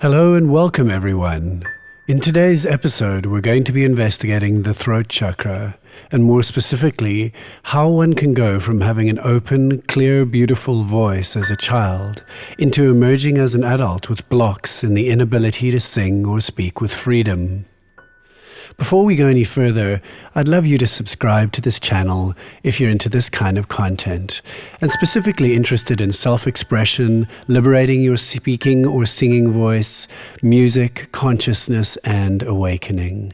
Hello and welcome everyone. In today's episode, we're going to be investigating the throat chakra, and more specifically, how one can go from having an open, clear, beautiful voice as a child into emerging as an adult with blocks in the inability to sing or speak with freedom. Before we go any further, I'd love you to subscribe to this channel if you're into this kind of content, and specifically interested in self-expression, liberating your speaking or singing voice, music, consciousness, and awakening.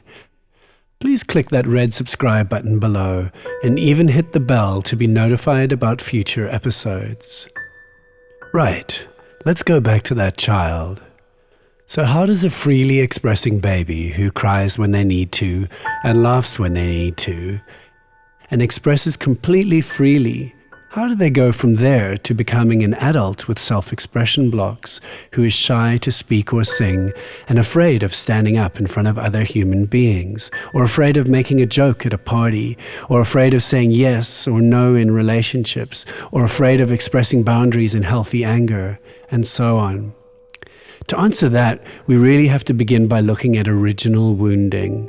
Please click that red subscribe button below, and even hit the bell to be notified about future episodes. Right, let's go back to that child. So how does a freely expressing baby who cries when they need to and laughs when they need to and expresses completely freely, how do they go from there to becoming an adult with self-expression blocks who is shy to speak or sing and afraid of standing up in front of other human beings, or afraid of making a joke at a party, or afraid of saying yes or no in relationships, or afraid of expressing boundaries in healthy anger, and so on? To answer that, we really have to begin by looking at original wounding.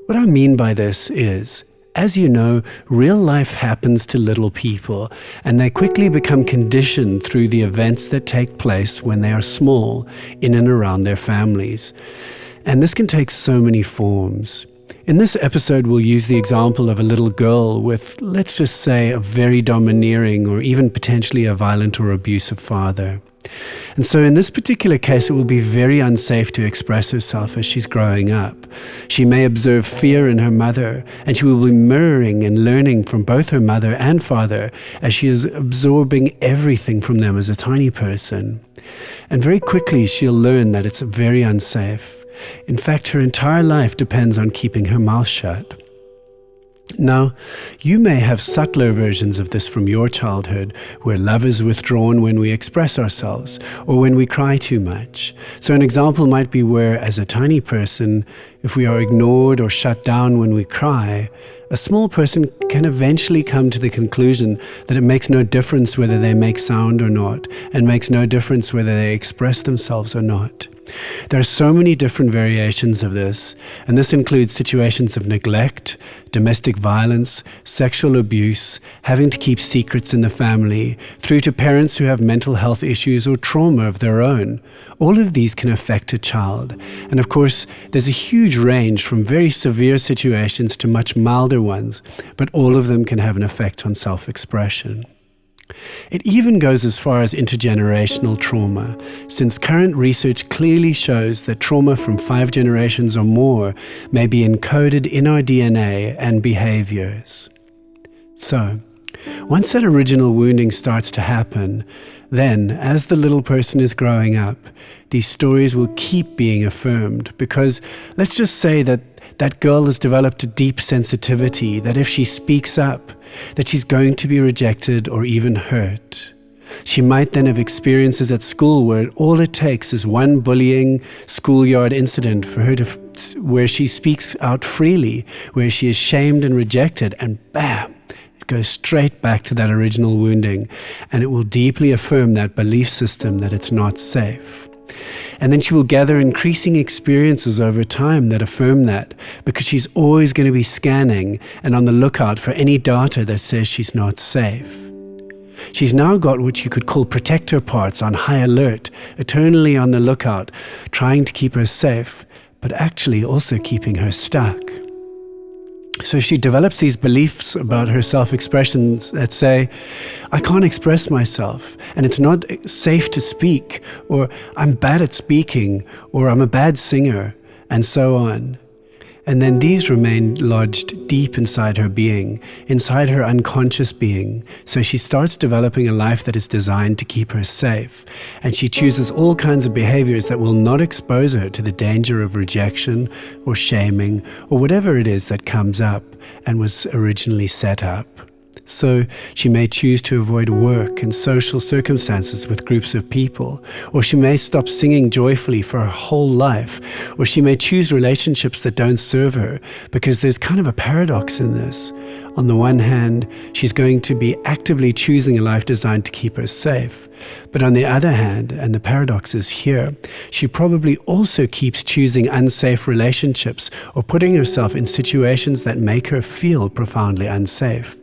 What I mean by this is, as you know, real life happens to little people, and they quickly become conditioned through the events that take place when they are small, in and around their families. And this can take so many forms. In this episode, we'll use the example of a little girl with, let's just say, a very domineering or even potentially a violent or abusive father. And so in this particular case, it will be very unsafe to express herself as she's growing up. She may observe fear in her mother, and she will be mirroring and learning from both her mother and father as she is absorbing everything from them as a tiny person. And very quickly, she'll learn that it's very unsafe. In fact, her entire life depends on keeping her mouth shut. Now, you may have subtler versions of this from your childhood, where love is withdrawn when we express ourselves, or when we cry too much. So an example might be where, as a tiny person, if we are ignored or shut down when we cry, a small person can eventually come to the conclusion that it makes no difference whether they make sound or not, and makes no difference whether they express themselves or not. There are so many different variations of this, and this includes situations of neglect, domestic violence, sexual abuse, having to keep secrets in the family, through to parents who have mental health issues or trauma of their own. All of these can affect a child, and of course, there's a huge range from very severe situations to much milder ones, but all of them can have an effect on self-expression. It even goes as far as intergenerational trauma, since current research clearly shows that trauma from 5 generations or more may be encoded in our DNA and behaviors. So, once that original wounding starts to happen, then, as the little person is growing up, these stories will keep being affirmed because, let's just say that that girl has developed a deep sensitivity that if she speaks up, that she's going to be rejected or even hurt. She might then have experiences at school where all it takes is one bullying schoolyard incident for her to where she speaks out freely, where she is shamed and rejected, and bam, it goes straight back to that original wounding, and it will deeply affirm that belief system that it's not safe. And then she will gather increasing experiences over time that affirm that, because she's always going to be scanning and on the lookout for any data that says she's not safe. She's now got what you could call protector parts on high alert, eternally on the lookout, trying to keep her safe, but actually also keeping her stuck. So she develops these beliefs about her self-expressions that say, I can't express myself, and it's not safe to speak, or I'm bad at speaking, or I'm a bad singer, and so on. And then these remain lodged deep inside her being, inside her unconscious being. So she starts developing a life that is designed to keep her safe. And she chooses all kinds of behaviors that will not expose her to the danger of rejection or shaming or whatever it is that comes up and was originally set up. So she may choose to avoid work and social circumstances with groups of people, or she may stop singing joyfully for her whole life, or she may choose relationships that don't serve her, because there's kind of a paradox in this. On the one hand, she's going to be actively choosing a life designed to keep her safe. But on the other hand, and the paradox is here, she probably also keeps choosing unsafe relationships or putting herself in situations that make her feel profoundly unsafe.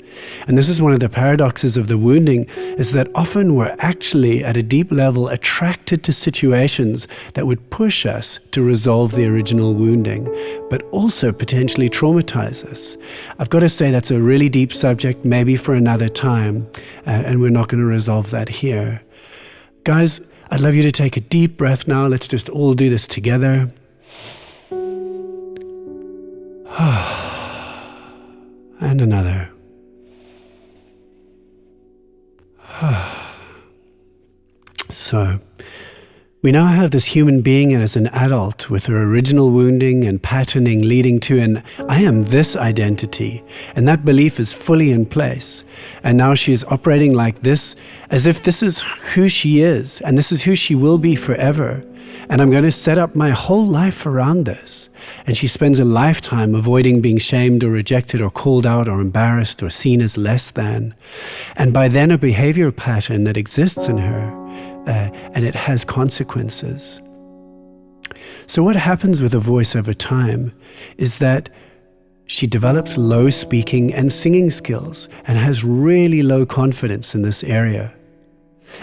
And this is one of the paradoxes of the wounding, is that often we're actually at a deep level attracted to situations that would push us to resolve the original wounding, but also potentially traumatize us. I've got to say that's a really deep subject, maybe for another time, and we're not going to resolve that here. Guys, I'd love you to take a deep breath now. Let's just all do this together. And another. So, we now have this human being as an adult with her original wounding and patterning leading to an I am this identity, and that belief is fully in place. And now she is operating like this, as if this is who she is, and this is who she will be forever. And I'm going to set up my whole life around this. And she spends a lifetime avoiding being shamed or rejected or called out or embarrassed or seen as less than. And by then a behavioral pattern that exists in her, and it has consequences. So what happens with a voice over time is that she develops low speaking and singing skills and has really low confidence in this area.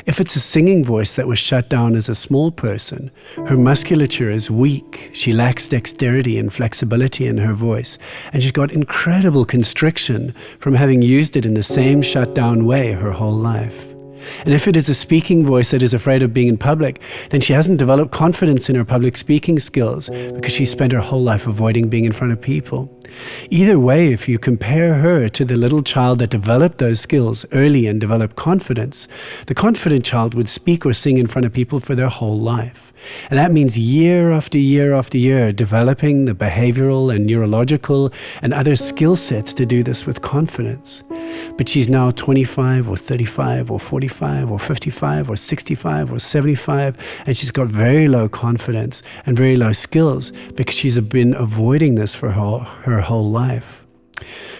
If it's a singing voice that was shut down as a small person, her musculature is weak, she lacks dexterity and flexibility in her voice, and she's got incredible constriction from having used it in the same shut down way her whole life. And if it is a speaking voice that is afraid of being in public, then she hasn't developed confidence in her public speaking skills because she spent her whole life avoiding being in front of people. Either way, if you compare her to the little child that developed those skills early and developed confidence, the confident child would speak or sing in front of people for their whole life. And that means year after year after year, developing the behavioral and neurological and other skill sets to do this with confidence. But she's now 25 or 35 or 45 or 55 or 65 or 75, and she's got very low confidence and very low skills because she's been avoiding this for her whole life.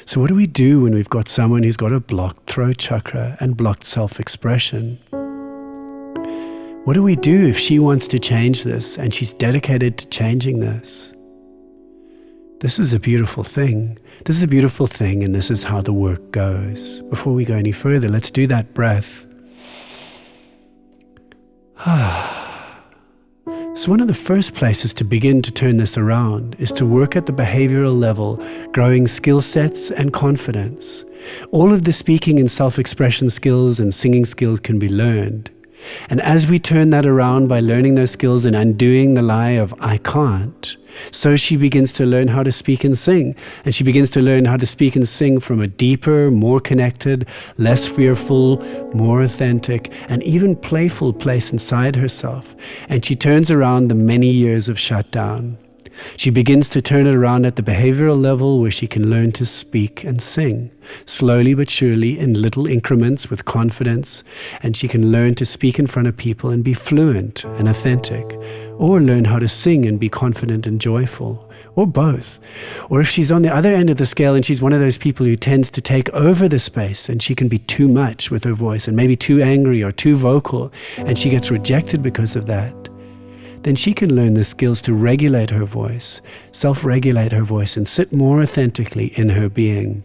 So what do we do when we've got someone who's got a blocked throat chakra and blocked self-expression? What do we do if she wants to change this and she's dedicated to changing this? This is a beautiful thing. This is a beautiful thing, and this is how the work goes. Before we go any further, let's do that breath. So one of the first places to begin to turn this around is to work at the behavioral level, growing skill sets and confidence. All of the speaking and self-expression skills and singing skills can be learned. And as we turn that around by learning those skills and undoing the lie of I can't, so she begins to learn how to speak and sing. And she begins to learn how to speak and sing from a deeper, more connected, less fearful, more authentic, and even playful place inside herself. And she turns around the many years of shutdown. She begins to turn it around at the behavioral level where she can learn to speak and sing, slowly but surely in little increments with confidence, and she can learn to speak in front of people and be fluent and authentic, or learn how to sing and be confident and joyful, or both. Or if she's on the other end of the scale and she's one of those people who tends to take over the space and she can be too much with her voice and maybe too angry or too vocal and she gets rejected because of that, then she can learn the skills to regulate her voice, self-regulate her voice, and sit more authentically in her being.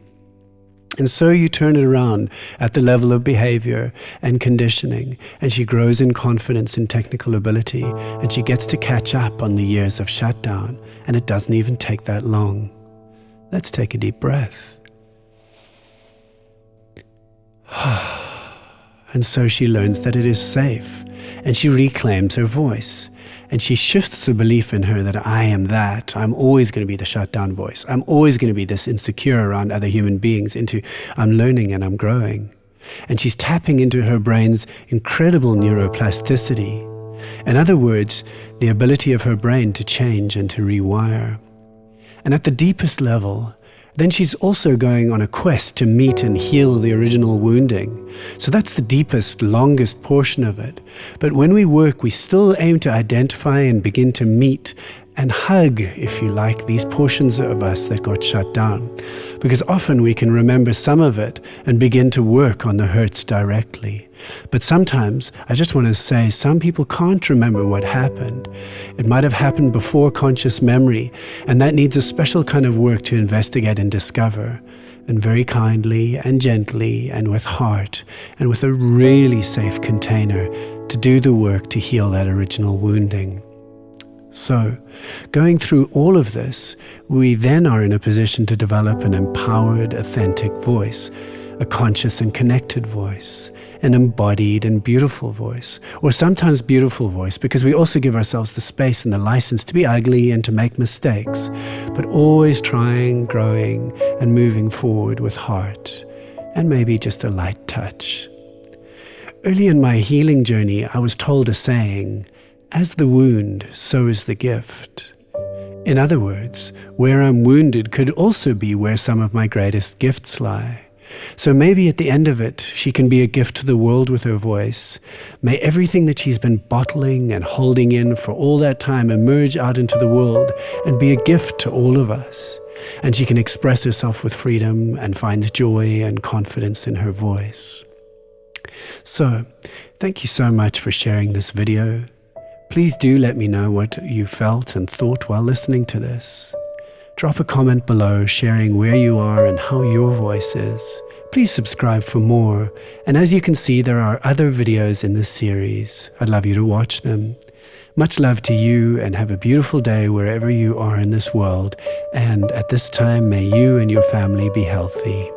And so you turn it around at the level of behavior and conditioning, and she grows in confidence and technical ability, and she gets to catch up on the years of shutdown, and it doesn't even take that long. Let's take a deep breath. And so she learns that it is safe, and she reclaims her voice. And she shifts the belief in her that I am that. I'm always going to be the shutdown voice. I'm always going to be this insecure around other human beings into I'm learning and I'm growing. And she's tapping into her brain's incredible neuroplasticity. In other words, the ability of her brain to change and to rewire. And at the deepest level, then she's also going on a quest to meet and heal the original wounding. So that's the deepest, longest portion of it. But when we work, we still aim to identify and begin to meet and hug, if you like, these portions of us that got shut down. Because often we can remember some of it and begin to work on the hurts directly. But sometimes, I just want to say, some people can't remember what happened. It might have happened before conscious memory, and that needs a special kind of work to investigate and discover. And very kindly and gently and with heart and with a really safe container to do the work to heal that original wounding. So, going through all of this, we then are in a position to develop an empowered, authentic voice, a conscious and connected voice, an embodied and beautiful voice, or sometimes beautiful voice, because we also give ourselves the space and the license to be ugly and to make mistakes, but always trying, growing, and moving forward with heart, and maybe just a light touch. Early in my healing journey, I was told a saying, "As the wound, so is the gift." In other words, where I'm wounded could also be where some of my greatest gifts lie. So maybe at the end of it, she can be a gift to the world with her voice. May everything that she's been bottling and holding in for all that time emerge out into the world and be a gift to all of us. And she can express herself with freedom and find joy and confidence in her voice. So, thank you so much for sharing this video. Please do let me know what you felt and thought while listening to this. Drop a comment below sharing where you are and how your voice is. Please subscribe for more. And as you can see, there are other videos in this series. I'd love you to watch them. Much love to you, and have a beautiful day wherever you are in this world. And at this time, may you and your family be healthy.